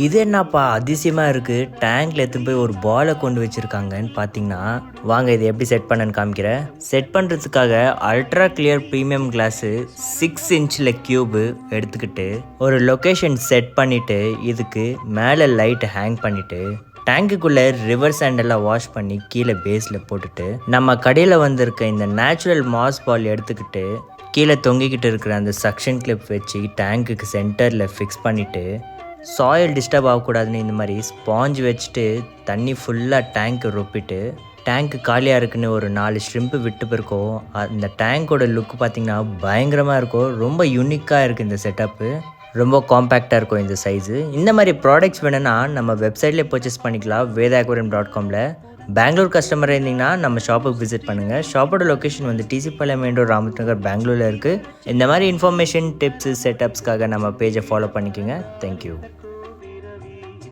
இது என்னப்பா அதிசயமாக இருக்குது, டேங்க்ல எடுத்துன்னு போய் ஒரு பாலை கொண்டு வச்சுருக்காங்கன்னு பார்த்தீங்கன்னா, வாங்க இதை எப்படி செட் பண்ணேன்னு காமிக்கிறேன். செட் பண்ணுறதுக்காக அல்ட்ரா கிளியர் ப்ரீமியம் கிளாஸு 6 இன்ச்சில் க்யூபு எடுத்துக்கிட்டு ஒரு லொக்கேஷன் செட் பண்ணிவிட்டு இதுக்கு மேலே லைட் ஹேங் பண்ணிவிட்டு டேங்குக்குள்ளே ரிவர் சாண்டெல்லாம் வாஷ் பண்ணி கீழே பேஸில் போட்டுட்டு நம்ம கடையில் வந்திருக்க இந்த நேச்சுரல் மாஸ் பால் எடுத்துக்கிட்டு கீழே தொங்கிக்கிட்டு இருக்கிற அந்த சக்ஷன் கிளிப் வச்சு டேங்குக்கு சென்டரில் ஃபிக்ஸ் பண்ணிவிட்டு சாயில் டிஸ்டர்ப் ஆகக்கூடாதுன்னு இந்த மாதிரி ஸ்பாஞ்ச் வச்சுட்டு தண்ணி ஃபுல்லாக டேங்க்கு ரொப்பிட்டு டேங்க்கு காலியாக இருக்குன்னு ஒரு 4 ஷ்ரிம்ப்பு விட்டு போயிருக்கோம். அந்த டேங்கோட லுக் பார்த்திங்கன்னா பயங்கரமாக இருக்கும். ரொம்ப யூனிக்காக இருக்குது இந்த செட்டப்பு. ரொம்ப காம்பேக்டாக இருக்கும் இந்த சைஸு. இந்த மாதிரி ப்ராடக்ட்ஸ் வேணும்னா நம்ம வெப்சைட்லேயே பர்ச்சேஸ் பண்ணிக்கலாம், vedaaquarium.comல. பெங்களூர் கஸ்டமராக இருந்தீங்கன்னா நம்ம ஷாப்புக்கு விசிட் பண்ணுங்கள். ஷாப்போட லொக்கேஷன் வந்து டிசி பாளையம் மெயின் ரோடு, ராமத் நகர், பெங்களூரில் இருக்குது. இந்த மாதிரி இன்ஃபர்மேஷன், டிப்ஸு, செட்டப்ஸ்க்காக நம்ம பேஜை ஃபாலோ பண்ணிக்கோங்க. தேங்க்யூ.